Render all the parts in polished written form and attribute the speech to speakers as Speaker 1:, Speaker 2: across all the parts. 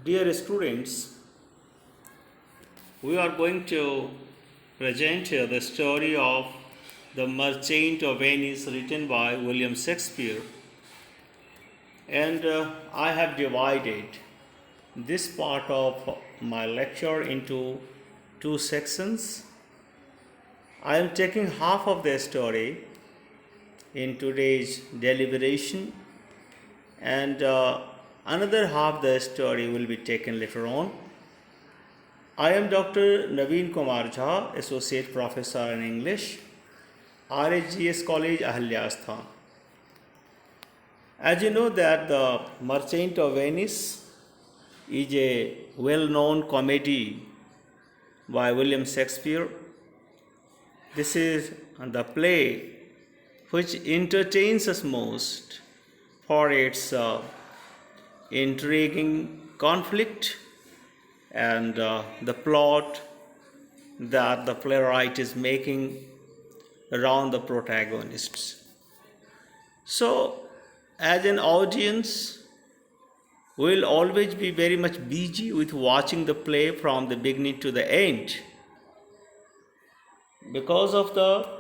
Speaker 1: Dear students, we are going to present here the story of The Merchant of Venice written by William Shakespeare. And I have divided this part of my lecture into two sections. I am taking half of the story in today's deliberation, and another half the story will be taken later on. I am Dr. Naveen Kumar Jha, Associate Professor in English, RHGS College, Ahalyasthan. As you know that The Merchant of Venice is a well-known comedy by William Shakespeare. This is the play which entertains us most for its intriguing conflict and the plot that the playwright is making around the protagonists. So, as an audience, we'll always be very much busy with watching the play from the beginning to the end because of the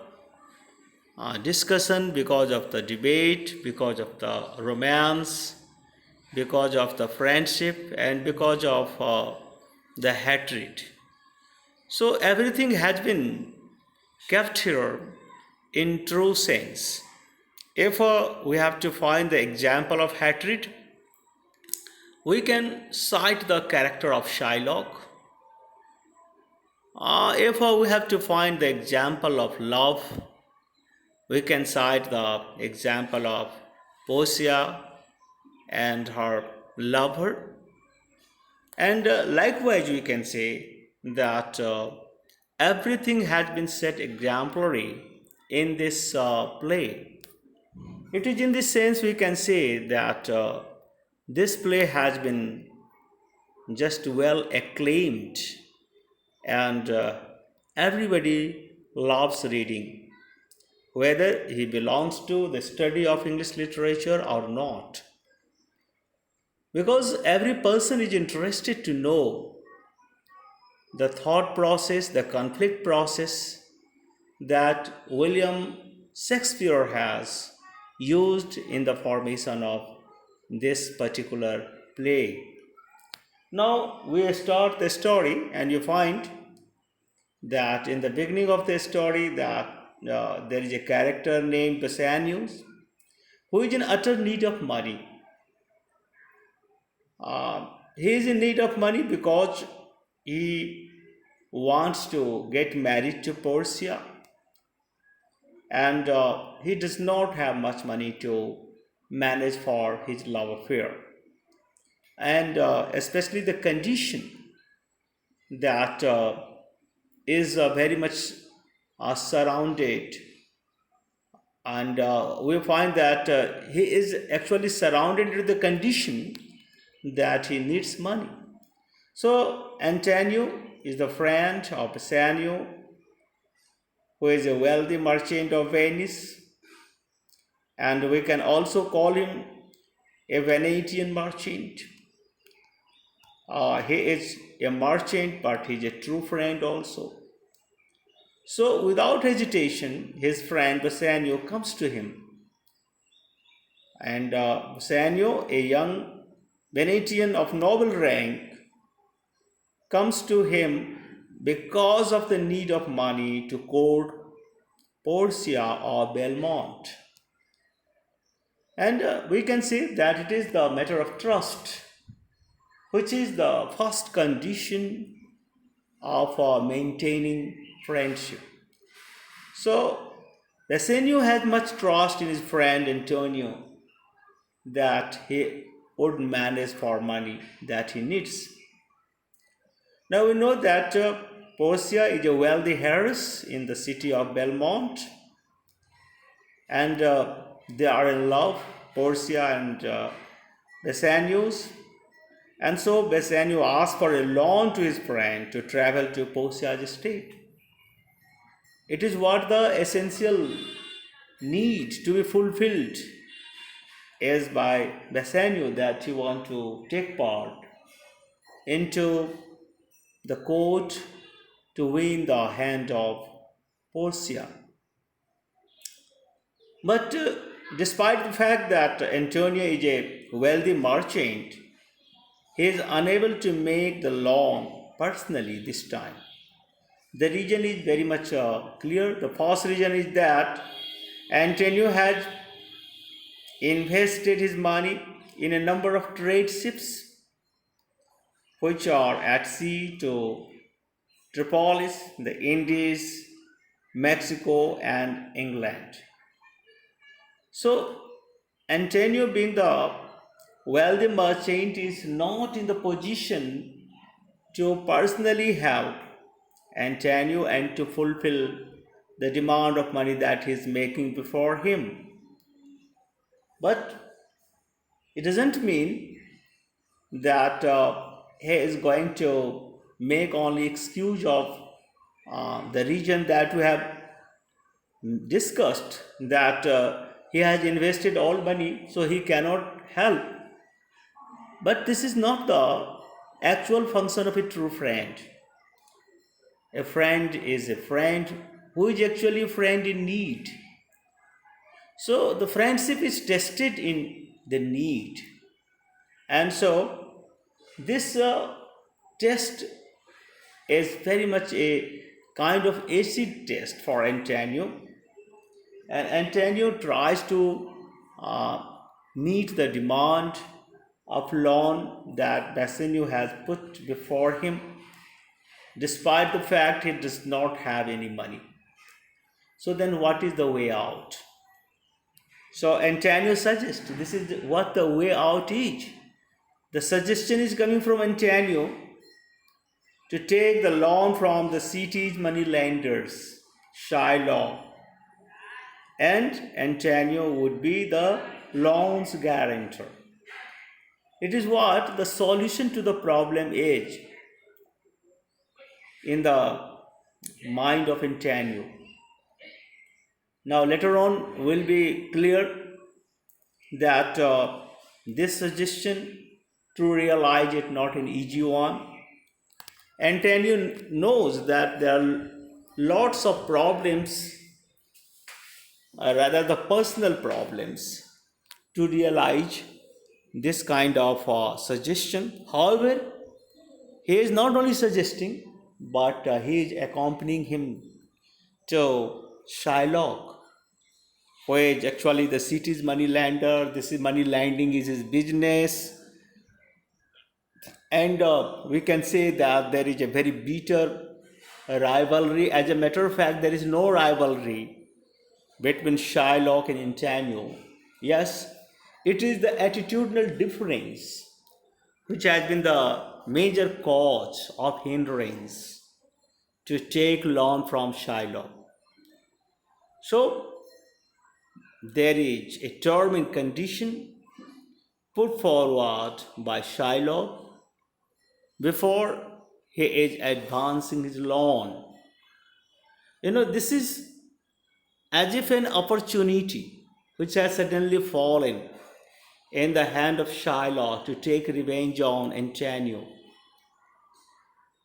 Speaker 1: discussion, because of the debate, because of the romance, because of the friendship, and because of the hatred. So everything has been kept here in true sense. If we have to find the example of hatred, we can cite the character of Shylock. If we have to find the example of love, we can cite the example of Portia and her lover. And likewise, we can say that everything has been set exemplary in this play. It is in this sense we can say that this play has been just well acclaimed, and everybody loves reading, whether he belongs to the study of English literature or not. Because every person is interested to know the thought process, the conflict process that William Shakespeare has used in the formation of this particular play. Now we start the story, and you find that in the beginning of the story that there is a character named Bassanio who is in utter need of money. He is in need of money because he wants to get married to Portia, and he does not have much money to manage for his love affair. And especially the condition that is very much surrounded, and we find that he is actually surrounded with the condition that he needs money. So Antonio is the friend of Bassanio, who is a wealthy merchant of Venice, and we can also call him a Venetian merchant. He is a merchant, but he is a true friend also. So without hesitation, his friend Bassanio comes to him, and Bassanio, a young Venetian of noble rank, comes to him because of the need of money to court Portia or Belmont. And we can say that it is the matter of trust, which is the first condition of maintaining friendship. So Bassanio had much trust in his friend Antonio that he would manage for money that he needs. Now we know that Portia is a wealthy heiress in the city of Belmont, and they are in love, Portia and Bassanio's. And so Bassanio asked for a loan to his friend to travel to Portia's estate. It is what the essential need to be fulfilled is by Bassanio that he want to take part into the court to win the hand of Portia. But despite the fact that Antonio is a wealthy merchant, he is unable to make the loan personally this time. The reason is very much clear. The first reason is that Antonio has invested his money in a number of trade ships which are at sea to Tripolis, the Indies, Mexico, and England. So, Antonio, being the wealthy merchant, is not in the position to personally help Antonio and to fulfill the demand of money that he is making before him. But it doesn't mean that he is going to make only excuse of the reason that we have discussed, that he has invested all money so he cannot help. But this is not the actual function of a true friend. A friend is a friend who is actually a friend in need. So the friendship is tested in the need. And so this test is very much a kind of acid test for Antonio. And Antonio tries to uh, meet the demand of loan that Bassanio has put before him, despite the fact he does not have any money. So then what is the way out? So Antonio suggests this is what the way out is. The suggestion is coming from Antonio to take the loan from the city's money lenders, Shylock, and Antonio would be the loan's guarantor. It is what the solution to the problem is in the mind of Antonio. Now later on will be clear that this suggestion to realize it not an easy one. Antonio knows that there are lots of problems, rather the personal problems, to realize this kind of suggestion. However, he is not only suggesting, but he is accompanying him to Shylock, who is actually the city's money lender. This is money lending is his business. And we can say that there is a very bitter rivalry. As a matter of fact, there is no rivalry between Shylock and Antonio. Yes, it is the attitudinal difference which has been the major cause of hindrance to take loan from Shylock. So there is a term and condition put forward by Shylock before he is advancing his loan. This is as if an opportunity which has suddenly fallen in the hand of Shylock to take revenge on Antonio.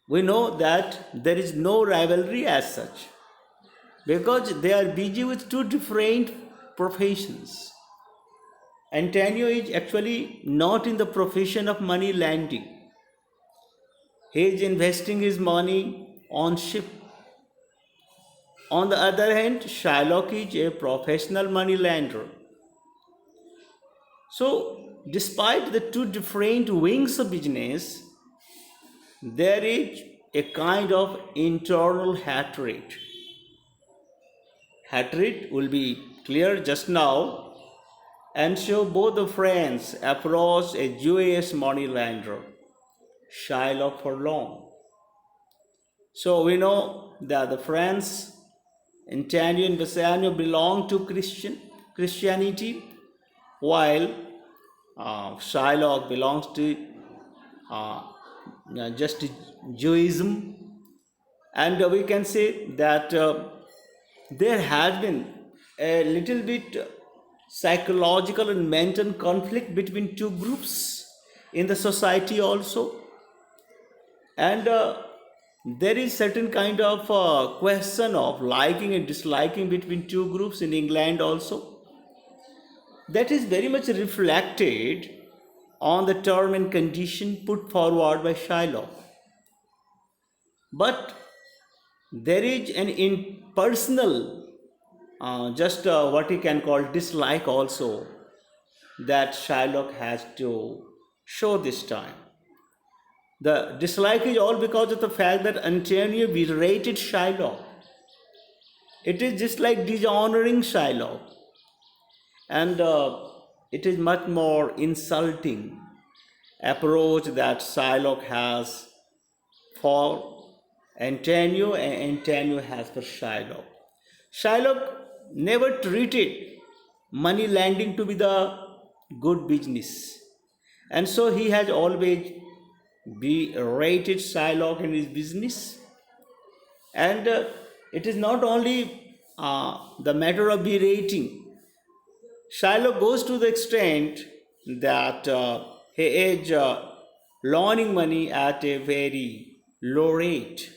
Speaker 1: We know that there is no rivalry as such because they are busy with two different professions. Antonio is actually not in the profession of money lending. He is investing his money on ship. On the other hand, Shylock is a professional money lender. So, despite the two different wings of business, there is a kind of internal hatred. Hatred will be clear just now, and so both the friends approached a Jewish money lender, Shylock, for loan. So we know that the friends, Antonio and Bassanio, belong to Christianity, while Shylock belongs to just Judaism. And we can say that there has been a little bit psychological and mental conflict between two groups in the society also. And there is certain kind of question of liking and disliking between two groups in England also. That is very much reflected on the term and condition put forward by Shylock. But there is an impersonal, just what you can call dislike also, that Shylock has to show this time. The dislike is all because of the fact that Antonio berated Shylock. It is just like dishonoring Shylock, and it is much more insulting approach that Shylock has for Antonio and Antonio has for Shylock. Shylock never treated money lending to be the good business, and so he has always berated Shylock in his business. And it is not only the matter of berating. Shylock goes to the extent that he is loaning money at a very low rate.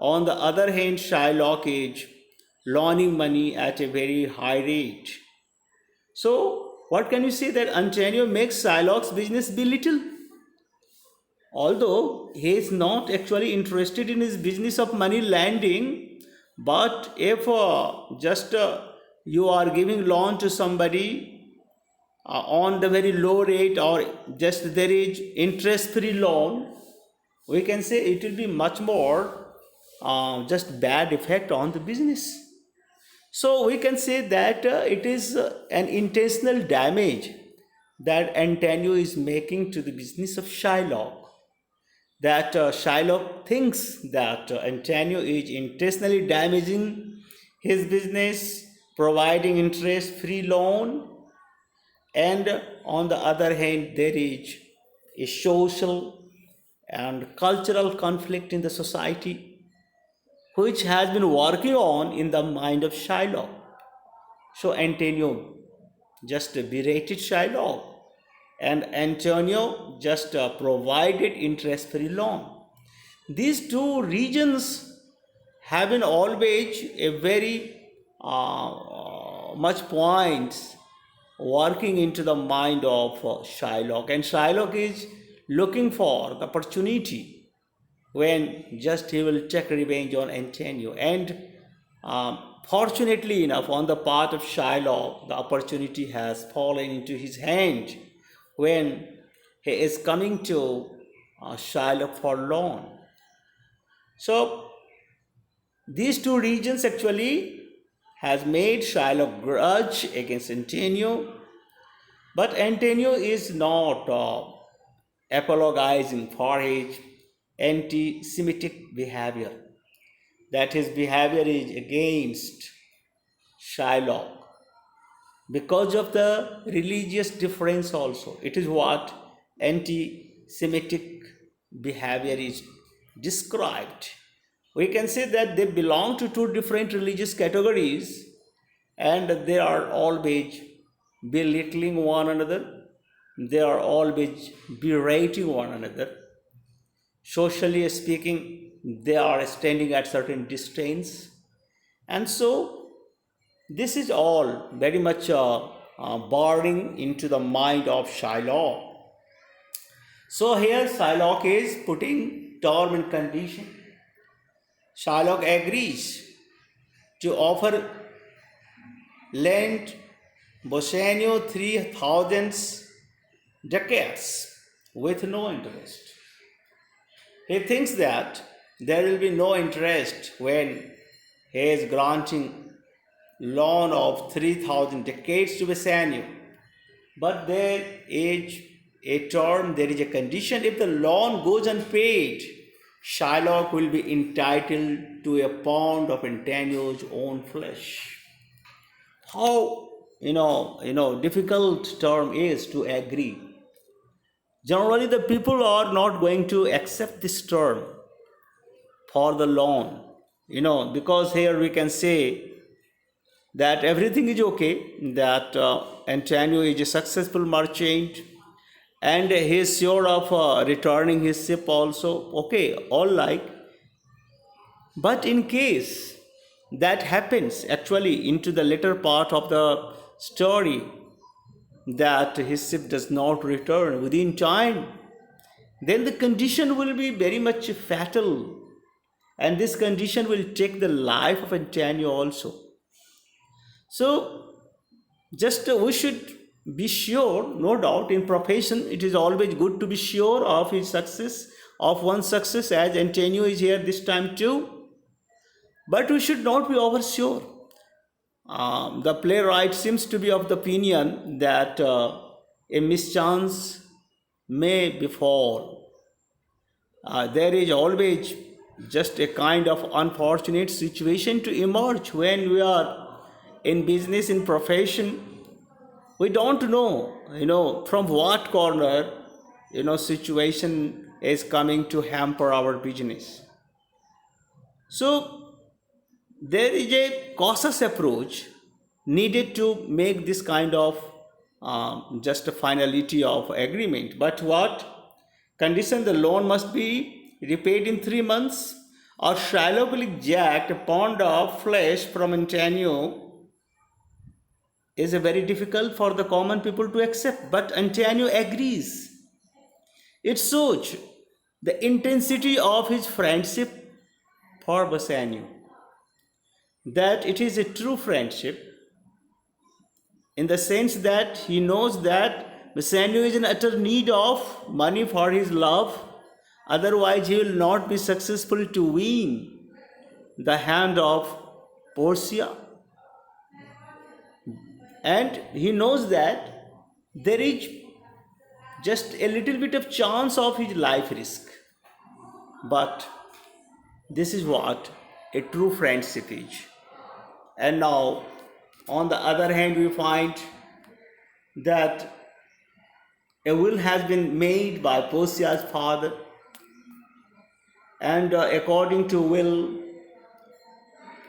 Speaker 1: On the other hand, Shylock is loaning money at a very high rate. So, what can you say that Antonio makes Shylock's business belittle? Although he is not actually interested in his business of money lending, but if just you are giving loan to somebody on the very low rate, or just there is interest free loan, we can say it will be much more just bad effect on the business. So we can say that it is an intentional damage that Antonio is making to the business of Shylock. That Shylock thinks that Antonio is intentionally damaging his business, providing interest-free loan, and on the other hand, there is a social and cultural conflict in the society which has been working on in the mind of Shylock. So Antonio just berated Shylock, and Antonio just provided interest-free loan. These two regions have been always a very much points working into the mind of Shylock, and Shylock is looking for the opportunity when just he will take revenge on Antonio. And fortunately enough, on the part of Shylock, the opportunity has fallen into his hand when he is coming to Shylock for loan. So these two regions actually has made Shylock grudge against Antonio, but Antonio is not apologizing for his anti-Semitic behavior. That his behavior is against Shylock because of the religious difference also. It is what anti-Semitic behavior is described. We can say that they belong to two different religious categories, and they are always belittling one another. They are always berating one another. Socially speaking, they are standing at certain distance. And so this is all very much burning into the mind of Shylock. So here Shylock is putting term and condition. Shylock agrees to offer lend Bassanio 3,000 ducats with no interest. He thinks that there will be no interest when he is granting loan of 3,000 ducats to Bassanio. But there is a term, there is a condition. If the loan goes unpaid, Shylock will be entitled to a pound of Antonio's own flesh. How difficult term is to agree. Generally, the people are not going to accept this term for the loan, because here we can say that everything is okay, that Antonio is a successful merchant, and he is sure of returning his ship also. Okay, all like, but in case that happens actually into the later part of the story, that his ship does not return within time, then the condition will be very much fatal, and this condition will take the life of Antonio also. So just we should be sure, no doubt, in profession it is always good to be sure of his success, of one's success, as Antonio is here this time too. But we should not be oversure. The playwright seems to be of the opinion that a mischance may befall. There is always just a kind of unfortunate situation to emerge when we are in business, in profession. We don't know, from what corner, situation is coming to hamper our business. So there is a cautious approach needed to make this kind of just a finality of agreement. But what condition? The loan must be repaid in 3 months, or Shylock will exact a pound of flesh from Antonio is a very difficult for the common people to accept. But Antonio agrees. It shows the intensity of his friendship for Bassanio, that it is a true friendship in the sense that he knows that Bassanio is in utter need of money for his love, otherwise he will not be successful to win the hand of Portia. And he knows that there is just a little bit of chance of his life risk. But this is what a true friendship is. And now, on the other hand, we find that a will has been made by Portia's father, and according to will,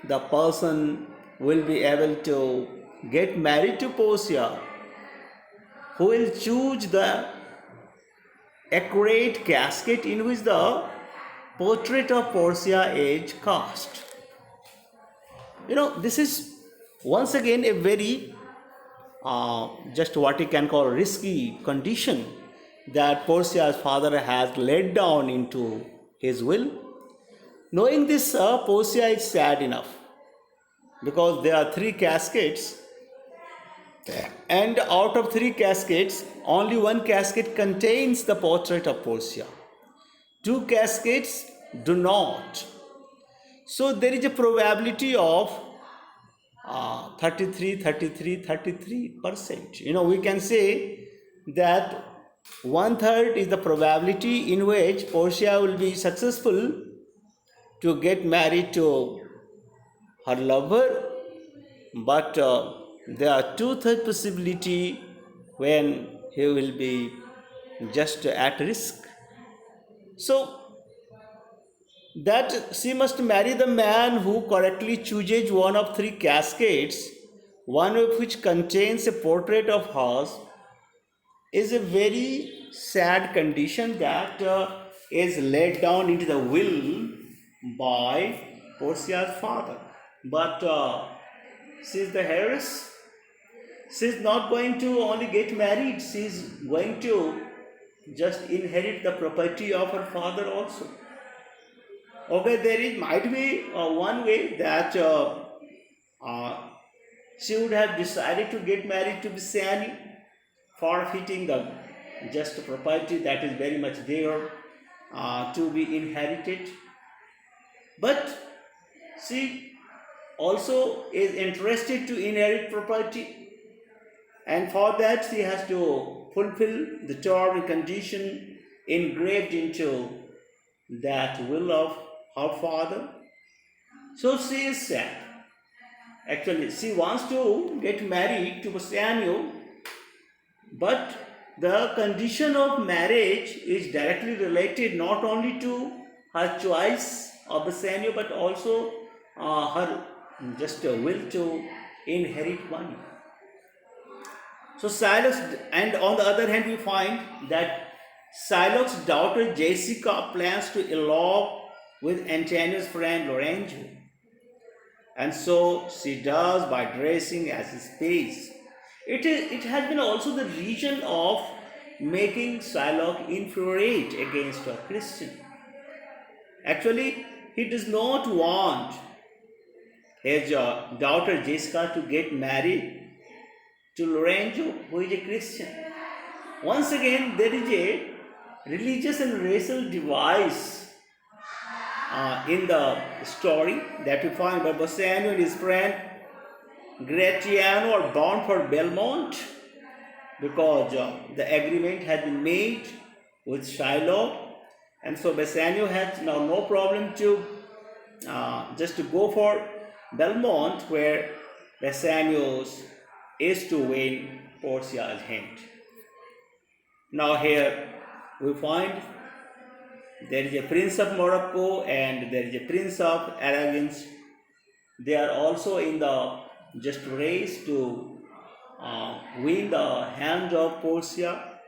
Speaker 1: the person will be able to get married to Portia, who will choose the accurate casket in which the portrait of Portia is cast. This is once again a very just what you can call risky condition that Portia's father has laid down into his will. Knowing this, Portia is sad enough, because there are 3 caskets, and out of 3 caskets, only 1 casket contains the portrait of Portia. 2 caskets do not. So there is a probability of 33%. We can say that 1/3 is the probability in which Portia will be successful to get married to her lover, but there are 2/3 possibility when he will be just at risk. So that she must marry the man who correctly chooses one of 3 caskets, one of which contains a portrait of hers, is a very sad condition that is laid down into the will by Portia's father. But she is the heiress. She is not going to only get married, she is going to just inherit the property of her father also. Okay, there might be one way that she would have decided to get married to Bassanio, forfeiting the just property that is very much there to be inherited. But she also is interested to inherit property, and for that she has to fulfill the term and condition engraved into that will of her father. So she is sad. Actually, she wants to get married to Bassanio, but the condition of marriage is directly related not only to her choice of Bassanio, but also her just will to inherit money. So Shylock's, and on the other hand, we find that Shylock's daughter Jessica plans to elope with Antonio's friend Lorenzo. And so she does by dressing as his space. It has been also the reason of making Shylock infuriate against a Christian. Actually, he does not want his daughter Jessica to get married to Lorenzo, who is a Christian. Once again, there is a religious and racial device in the story that we find. But Bassanio and his friend Gratiano are bound for Belmont because the agreement had been made with Shylock, and so Bassanio has now no problem to just to go for Belmont, where Bassanio is to win Portia's hand. Now here we find there is a prince of Morocco and there is a prince of Aragon. They are also in the just race to win the hand of Portia.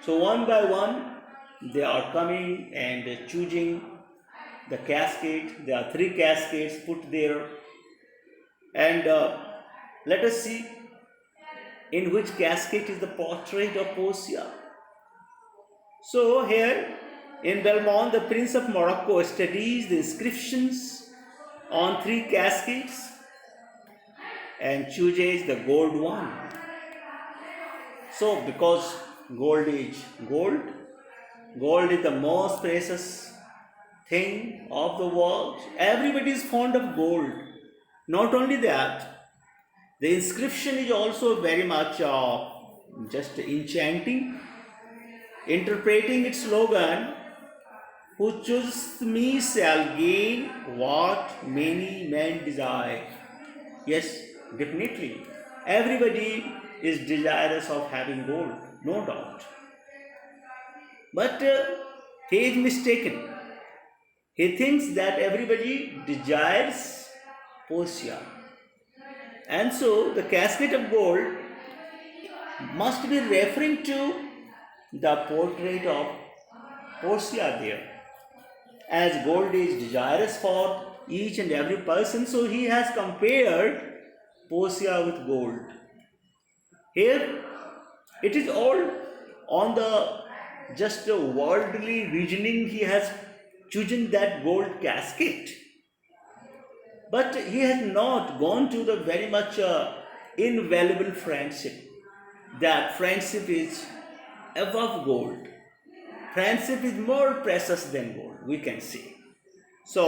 Speaker 1: So one by one they are coming and choosing the casket. There are 3 caskets put there, and let us see in which casket is the portrait of Portia. So here in Belmont, the Prince of Morocco studies the inscriptions on 3 caskets and chooses the gold one. So because gold is the most precious thing of the world. Everybody is fond of gold. Not only that, the inscription is also very much just enchanting, interpreting its slogan, "Who chooses me shall gain what many men desire." Yes, definitely. Everybody is desirous of having gold, no doubt. But he is mistaken. He thinks that everybody desires Portia. And so the casket of gold must be referring to the portrait of Portia there. As gold is desirous for each and every person, so he has compared Portia with gold. Here it is all on the just worldly reasoning he has chosen that gold casket. But he has not gone to the very much invaluable friendship. That friendship is above gold. Friendship is more precious than gold, we can see. So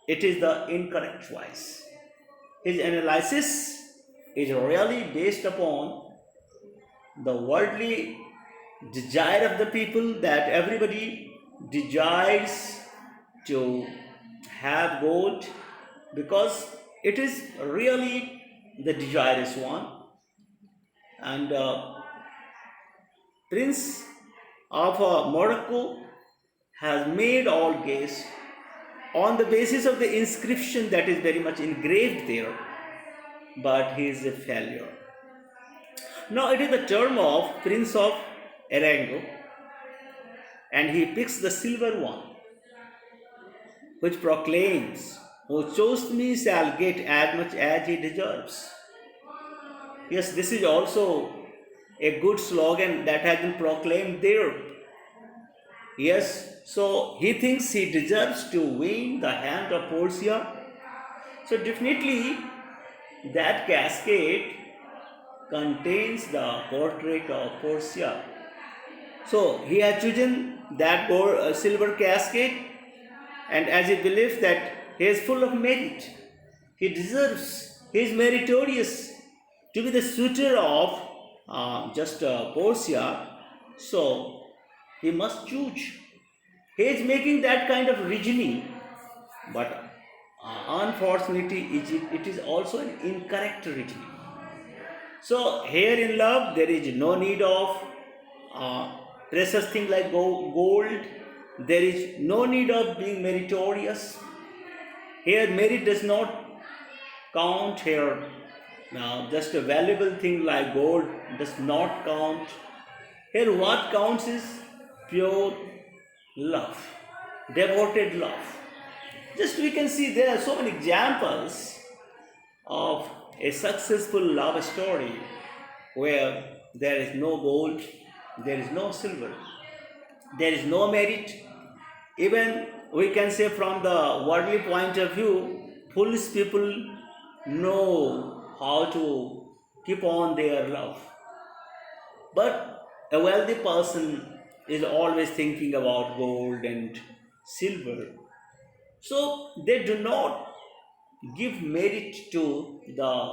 Speaker 1: it is the incorrect choice. His analysis is really based upon the worldly desire of the people, that everybody desires to have gold because it is really the desirous one. And Prince of Morocco has made all guess on the basis of the inscription that is very much engraved there, but he is a failure. Now it is the term of Prince of Aragon, and he picks the silver one, which proclaims, "Who chose me shall get as much as he deserves." Yes, this is also a good slogan that has been proclaimed there. Yes, so he thinks he deserves to win the hand of Portia. So definitely that casket contains the portrait of Portia. So he has chosen that silver casket, and as he believes that he is full of merit, he deserves, he is meritorious to be the suitor of Portia, so he must choose. He is making that kind of reasoning, but unfortunately it is also an incorrect reasoning. So here in love there is no need of precious thing like gold. There is no need of being meritorious. Here merit does not count here. Now, just a valuable thing like gold does not count. Here, what counts is pure love, devoted love. Just we can see there are so many examples of a successful love story where there is no gold, there is no silver, there is no merit. Even we can say from the worldly point of view, foolish people know how to keep on their love. But a wealthy person is always thinking about gold and silver. So they do not give merit to the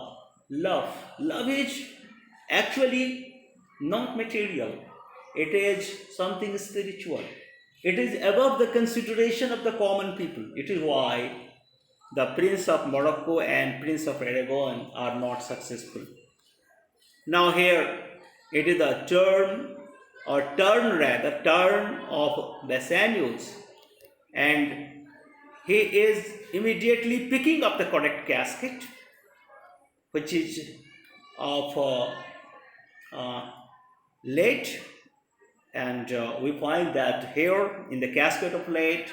Speaker 1: love. Love is actually not material, it is something spiritual. It is above the consideration of the common people. It is why the Prince of Morocco and Prince of Aragon are not successful. Now, here it is the turn of Bassanio's, and he is immediately picking up the correct casket, which is of uh, late, and we find that here in the casket of late,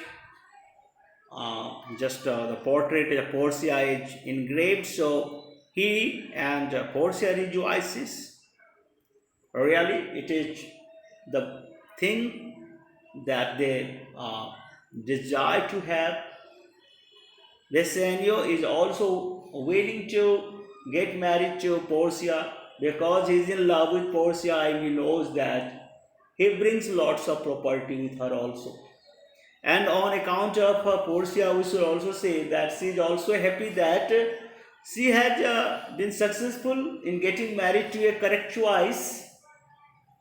Speaker 1: just the portrait of Portia is engraved. So he and Portia rejoices. Really, it is the thing that they desire to have. Bassanio is also willing to get married to Portia because he is in love with Portia and he knows that he brings lots of property with her also. And on account of Portia, we should also say that she is also happy that she had been successful in getting married to a correct choice,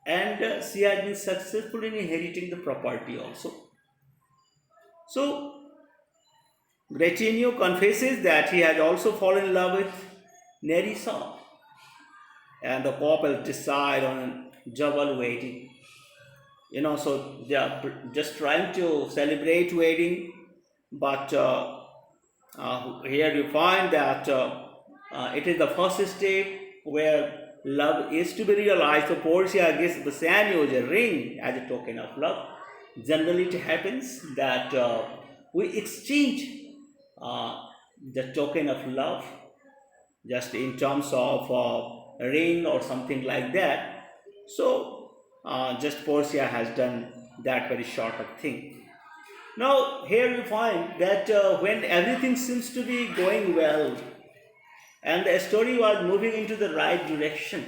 Speaker 1: and she has been successful in inheriting the property also. So Bretigno confesses that he has also fallen in love with Nerissa, and the couple decide on double wedding. So they are just trying to celebrate wedding, but here you find that it is the first step where love is to be realized. So Portia gives Bassanio a ring as a token of love. Generally, it happens that we exchange uh, the token of love just in terms of a ring or something like that. So just Portia has done that very short of thing. Now here we find that when everything seems to be going well and the story was moving into the right direction,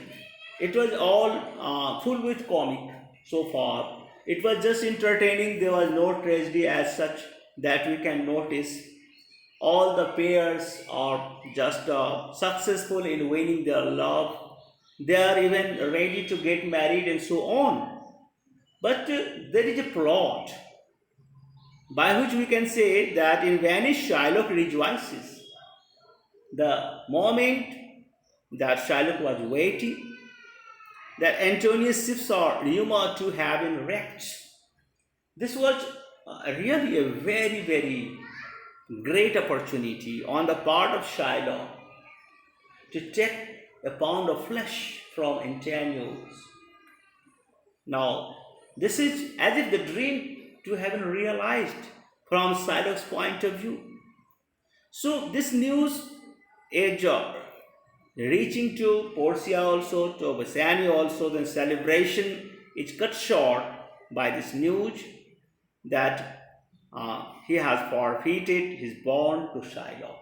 Speaker 1: it was all full with comic so far. It was just entertaining. There was no tragedy as such that we can notice. All the pairs are just successful in winning their love. They are even ready to get married and so on. But there is a plot by which we can say that in Venice, Shylock rejoices. The moment that Shylock was waiting, that Antonius' ships are rumored to have been wrecked. This was really a very, very great opportunity on the part of Shylock to take a pound of flesh from Antonius. Now, this is as if the dream to have been realized from Shylock's point of view. So, this news is reaching to Portia also, to Bassanio also. The celebration is cut short by this news that he has forfeited his bond to Shylock.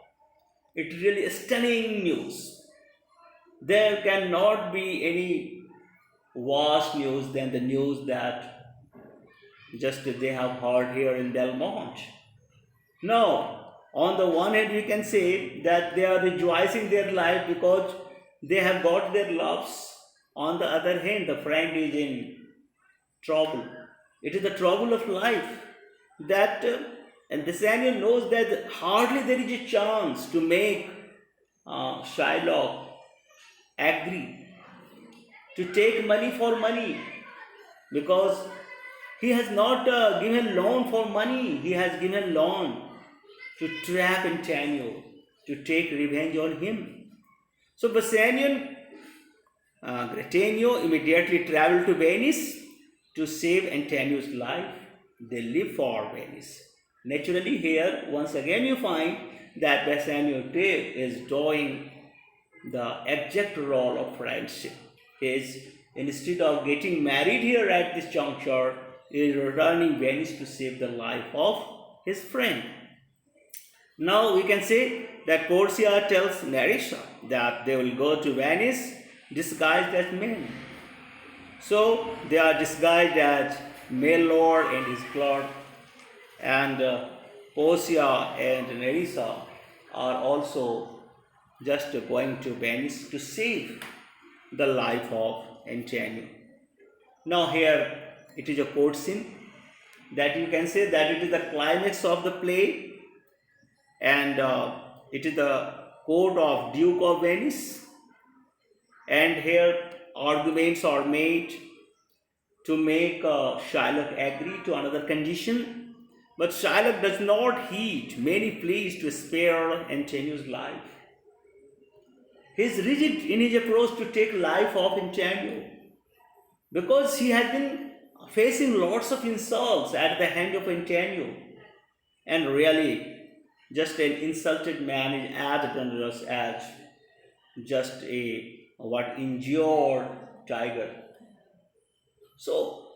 Speaker 1: It really is stunning news. There cannot be any worse news than the news that just they have heard here in Belmont. Now, on the one hand, we can say that they are rejoicing their life because they have got their loves. On the other hand, the friend is in trouble. It is the trouble of life that, and Bassanio knows that hardly there is a chance to make Shylock agree to take money for money, because he has not given loan for money. He has given loan to trap Antonio, to take revenge on him. So Bassanio Gratanio immediately traveled to Venice to save Antonio's life. They live for Venice. Naturally, here once again you find that Bassanio is doing the abject role of friendship. He is, instead of getting married here at this juncture, is returning Venice to save the life of his friend. Now we can say that Portia tells Nerissa that they will go to Venice disguised as men. So they are disguised as male lord and his clerk, and Portia and Nerissa are also just going to Venice to save the life of Antonio. Now here it is a court scene that you can say that it is the climax of the play, and it is the court of Duke of Venice, and here arguments are made to make Shylock agree to another condition, but Shylock does not heed many pleas to spare Antonio's life. He is rigid in his approach to take life of Antonio because he has been facing lots of insults at the hand of Antonio, and really just an insulted man is as dangerous as just a what injured tiger. So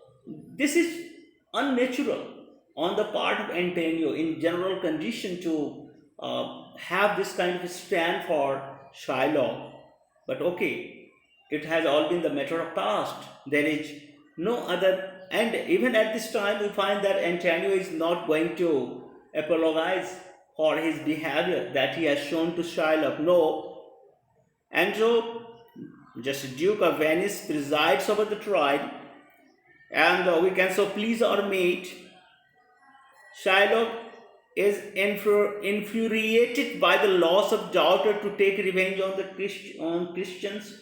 Speaker 1: this is unnatural on the part of Antonio in general condition to have this kind of a stand for Shylock. But okay, it has all been the matter of past. There is no other, and even at this time we find that Antonio is not going to apologize for his behavior that he has shown to Shylock. No, and so just Duke of Venice presides over the trial, and we can so pleas are made. Shylock is infuriated by the loss of daughter to take revenge on the Christians.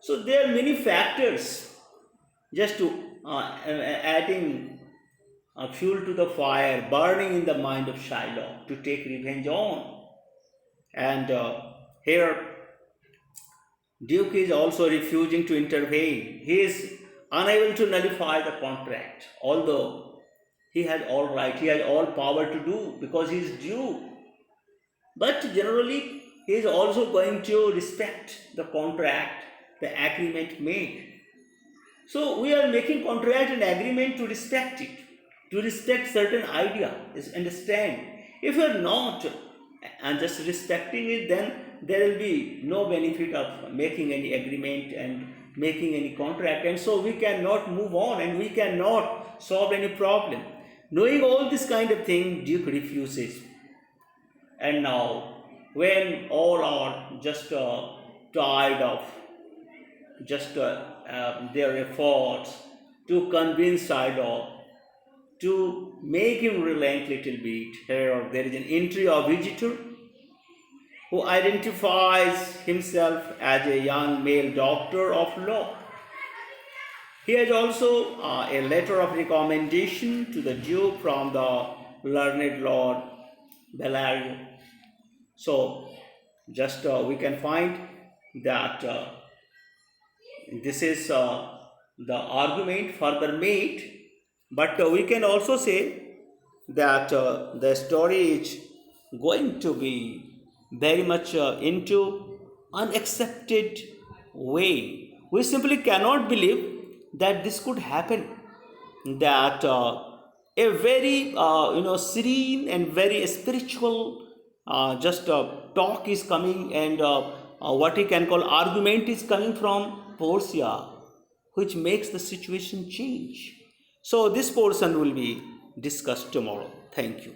Speaker 1: So there are many factors just to adding fuel to the fire, burning in the mind of Shylock to take revenge on. And here Duke is also refusing to intervene. He is unable to nullify the contract, although he has all right, he has all power to do because he is Duke. But generally, he is also going to respect the contract, the agreement made. So we are making contract and agreement to respect it, to respect certain idea, is understand. If you are not and just respecting it, then there will be no benefit of making any agreement and making any contract, and so we cannot move on and we cannot solve any problem. Knowing all this kind of thing, Duke refuses. And now, when all are just tired of just their efforts to convince Shylock, to make him relent little bit, here there is an entry of visitor who identifies himself as a young male doctor of law. He has also a letter of recommendation to the Duke from the learned Lord Bellario. So, just we can find that this is the argument further made, but we can also say that the story is going to be very much into unaccepted way. We simply cannot believe that this could happen, that a very serene and very spiritual just talk is coming, and what we can call argument is coming from Portia, which makes the situation change. So this portion will be discussed tomorrow. Thank you.